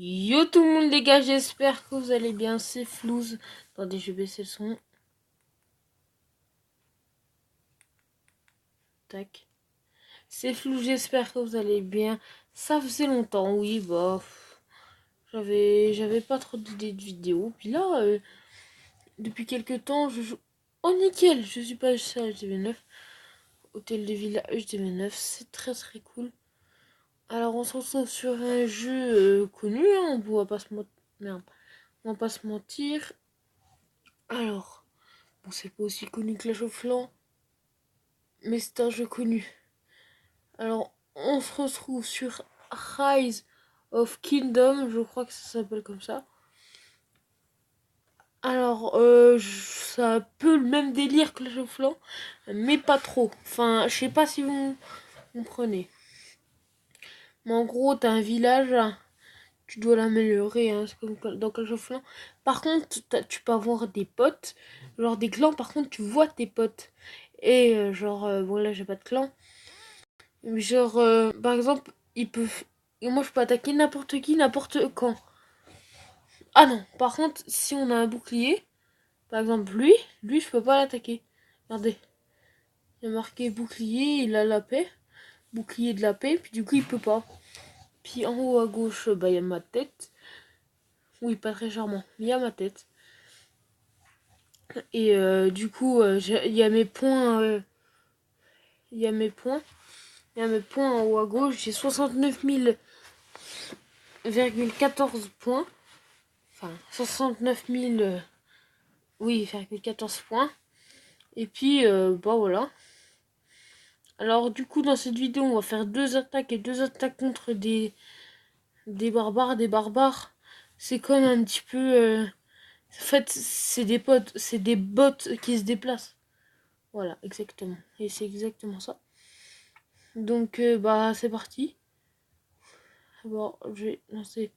Yo tout le monde les gars, j'espère que vous allez bien, c'est Flouze. Attendez, je vais baisser le son. Tac. C'est Flouze, j'espère que vous allez bien. Ça faisait longtemps, oui, bah... J'avais pas trop d'idées de vidéos. Puis là, depuis quelques temps, je joue... Oh nickel, je suis pas à HDV9. Hôtel de Villa HDV9, c'est très très cool. Alors on se retrouve sur un jeu connu, hein, on va pas se mentir. Merde. On va pas se mentir. Alors... Bon, c'est pas aussi connu que Clash of Clans, mais c'est un jeu connu. Alors, on se retrouve sur Rise of Kingdom, je crois que ça s'appelle comme ça. Alors, c'est un peu le même délire que Clash of Clans, mais pas trop. Enfin, je sais pas si vous comprenez. Mais en gros, t'as un village, tu dois l'améliorer, hein, c'est comme dans Clash of Clans. Par contre, tu peux avoir des potes, genre des clans, par contre, tu vois tes potes. Et bon là, j'ai pas de clan. Genre, par exemple, ils peuvent... Et moi, je peux attaquer n'importe qui, n'importe quand. Ah non, par contre, si on a un bouclier, par exemple, lui, je peux pas l'attaquer. Regardez, il y a marqué bouclier, il a la paix. Bouclier de la paix, puis du coup, il peut pas. Puis en haut à gauche, bah, il y a ma tête. Oui, pas très charmant, mais il y a ma tête. Et du coup, il y a mes points... il y a mes points. Il y a mes points en haut à gauche. J'ai 69 000,14 points. Enfin, 69 000... oui, 14 points. Et puis, bah voilà. Alors du coup, dans cette vidéo, on va faire deux attaques et deux attaques contre des barbares. Des barbares, c'est comme un petit peu... en fait, c'est des potes, c'est des bots qui se déplacent. Voilà, exactement. Et c'est exactement ça. Donc, bah, c'est parti. Bon, je vais lancer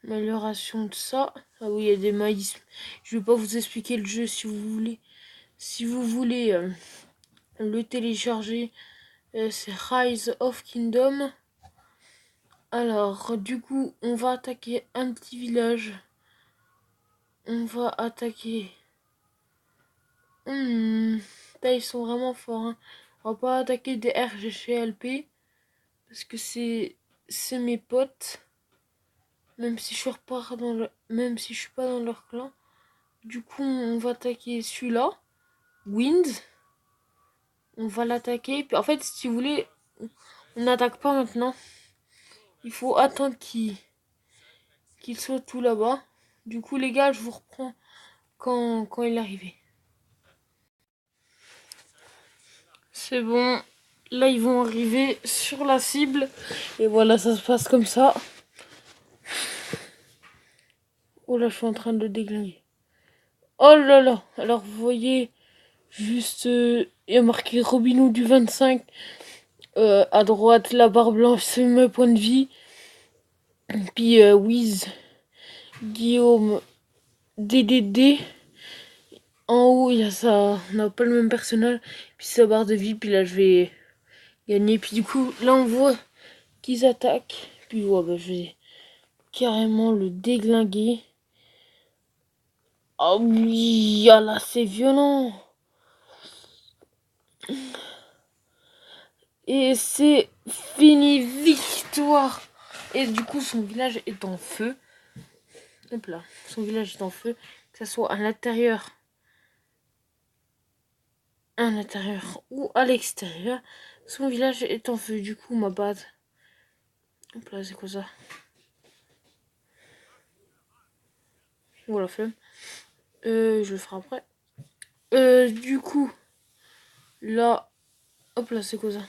l'amélioration de ça. Ah oui, il y a des maïs. Je vais pas vous expliquer le jeu si vous voulez. Si vous voulez le télécharger, c'est Rise of Kingdom. Alors, du coup, on va attaquer un petit village. On va attaquer... Là, ils sont vraiment forts. Hein. On va pas attaquer des RGCLP. Parce que c'est mes potes. Même si je repars dans le... Même si je suis pas dans leur clan. Du coup, on va attaquer celui-là. Wind. On va l'attaquer. Puis en fait, si vous voulez, on n'attaque pas maintenant. Il faut attendre qu'il soit tout là-bas. Du coup, les gars, je vous reprends quand il est arrivé. C'est bon. Là, ils vont arriver sur la cible. Et voilà, ça se passe comme ça. Oh là, je suis en train de déglinguer. Oh là là. Alors, vous voyez, juste, il y a marqué Robinou du 25. À droite, la barre blanche, c'est mes points de vie. Puis, Wiz, Guillaume, DDD. En haut, il y a ça. On n'a pas le même personnage. Puis sa barre de vie. Puis là, je vais gagner. Puis du coup, là, on voit qu'ils attaquent. Puis ouais, bah, je vais carrément le déglinguer. Ah oui, ah là, c'est violent. Et c'est fini, victoire. Et du coup, son village est en feu. Hop là, son village est en feu. Que ce soit à l'intérieur ou à l'extérieur. Son village est en feu. Du coup, ma base. Hop là, c'est quoi ça? Voilà, flemme. Je le ferai après. Du coup, là, hop là, c'est quoi ça?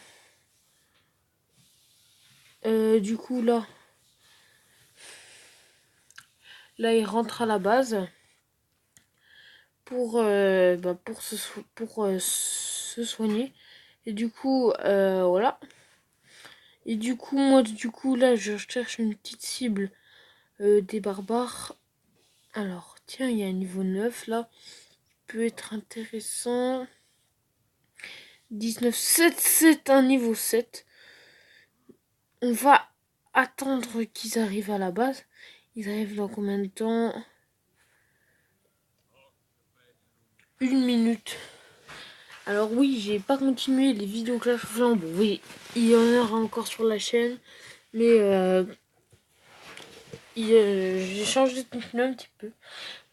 Du coup, là, il rentre à la base pour, se soigner. Et du coup, voilà. Et du coup, moi, là, je cherche une petite cible des barbares. Alors, tiens, il y a un niveau 9 là. Peut être intéressant. 19, 7, 7, un niveau 7. On va attendre qu'ils arrivent à la base. Ils arrivent dans combien de temps? 1 minute. Alors oui, j'ai pas continué les vidéos Clash of Clans. Bon oui, il y en aura encore sur la chaîne. Mais j'ai changé de contenu un petit peu.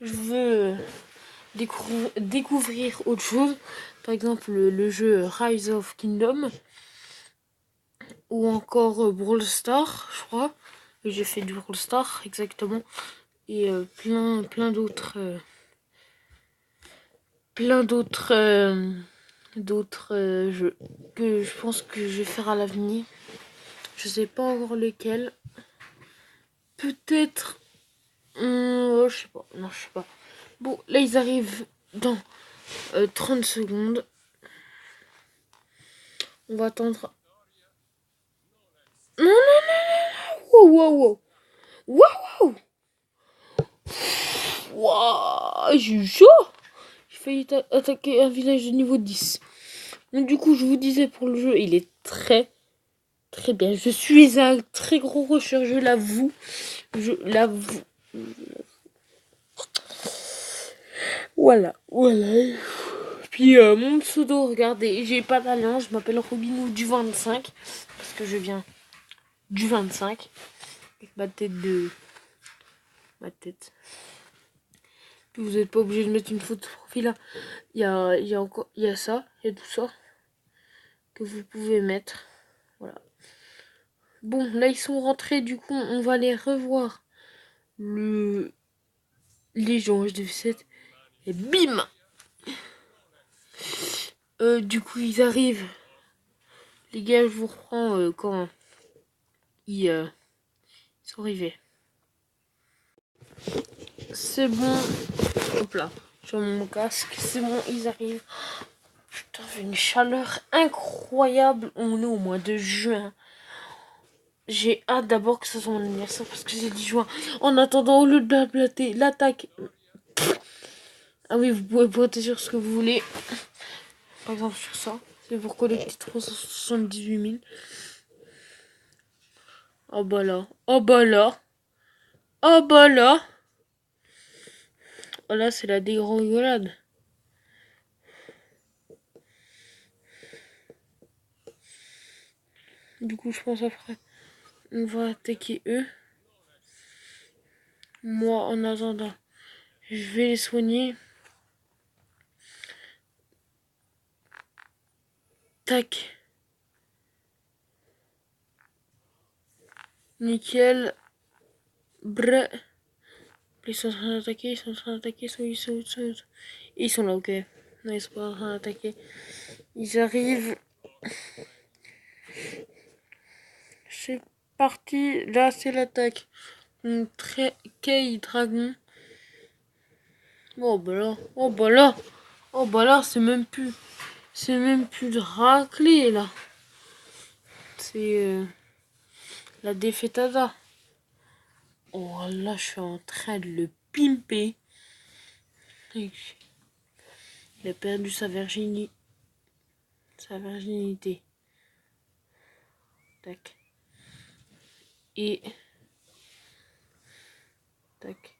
Je veux découvrir autre chose. Par exemple le jeu Rise of Kingdom. Ou encore Brawl Stars, je crois. J'ai fait du Brawl Stars, exactement. Et plein d'autres... d'autres jeux que je pense que je vais faire à l'avenir. Je sais pas encore lesquels. Peut-être... je sais pas. Non, je sais pas. Bon, là, ils arrivent dans 30 secondes. On va attendre. Non, non, non, non. Wow, wow, wow. Wow, wow. J'ai eu chaud. J'ai failli attaquer un village de niveau 10. Donc, du coup, je vous disais pour le jeu, il est très bien. Je suis un très gros rusher, je l'avoue. Je l'avoue. Voilà. Puis mon pseudo, regardez, j'ai pas d'alliance, je m'appelle Robinou du 25. Parce que je viens du 25. Avec ma tête de... Ma tête. Puis vous n'êtes pas obligé de mettre une photo de profil là. Il y a encore... Il y a ça, il y a tout ça. Que vous pouvez mettre. Voilà. Bon, là ils sont rentrés, du coup on va les revoir. Les gens HD7. Et bim! Du coup ils arrivent. Les gars, je vous reprends quand ils sont arrivés. C'est bon. Hop là. Sur mon casque. C'est bon, ils arrivent. Putain, une chaleur incroyable. On est au mois de juin. J'ai hâte d'abord que ce soit mon anniversaire parce que c'est 10 juin. En attendant, au lieu de l'attaque. Ah oui, vous pouvez voter sur ce que vous voulez. Par exemple, sur ça. C'est pour collecter 378 000. Oh bah là. Oh bah là. Oh bah là. Oh là, c'est la dégringolade. Du coup, je pense après, on va attaquer eux. Moi, en attendant, je vais les soigner. Tac. Nickel. Bref. Ils sont en train d'attaquer, ils sont là, ok. Non, ils sont pas en train d'attaquer. Ils arrivent. C'est parti. Là, c'est l'attaque. Donc, Kay Dragon. Oh bah là. Oh bah là. Oh bah là, c'est même plus. C'est même plus de raclée là. C'est la défaitada. Oh là, je suis en train de le pimper. Il a perdu sa virginité. Tac. Et... Tac.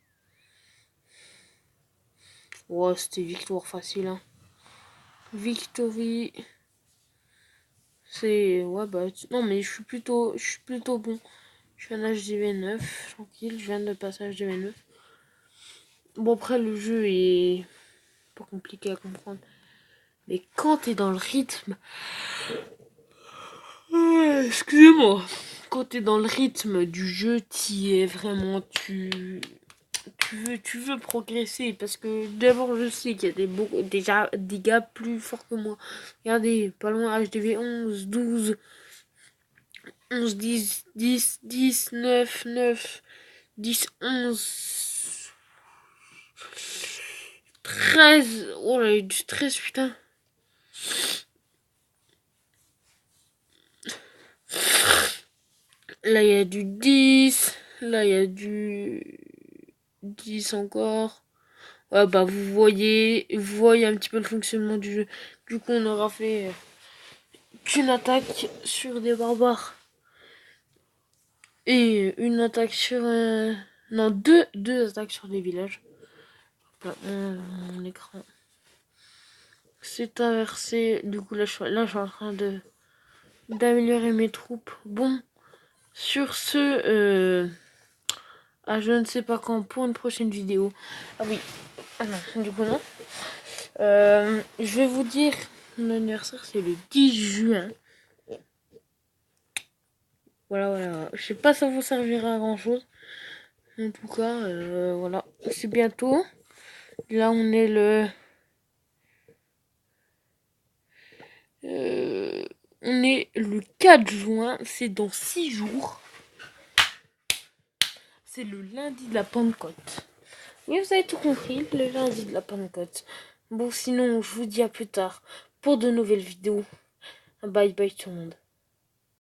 Oh, c'était victoire facile, hein. Victory. C'est... Ouais, bah... Non, mais je suis plutôt bon. Je suis en HDV9, tranquille. Je viens de passer HDV9. Bon, après, le jeu est pas compliqué à comprendre. Mais quand t'es dans le rythme... excusez-moi. Quand t'es dans le rythme du jeu, t'y es vraiment... Tu veux progresser parce que d'abord je sais qu'il y a déjà des gars plus forts que moi. Regardez, pas loin HDV 11, 12, 11, 10, 10, 10, 9, 9, 10, 11, 13. Oh là, il y a du stress, putain. Là, il y a du 10. Là, il y a du 10 encore. Ouais, bah, vous voyez un petit peu le fonctionnement du jeu. Du coup, on aura fait qu'une attaque sur des barbares. Et une attaque sur... Non, deux attaques sur des villages. Voilà, mon écran s'est inversé. Du coup, là, je suis en train d'améliorer mes troupes. Bon, sur ce... je ne sais pas quand pour une prochaine vidéo. Ah oui. Ah non, du coup, non. Je vais vous dire, mon anniversaire, c'est le 10 juin. Voilà. Je sais pas si ça vous servira à grand chose. En tout cas, voilà. C'est bientôt. Là, on est on est le 4 juin. C'est dans 6 jours. C'est le lundi de la Pentecôte. Oui, vous avez tout compris. Le lundi de la Pentecôte. Bon, sinon, je vous dis à plus tard pour de nouvelles vidéos. Bye bye tout le monde.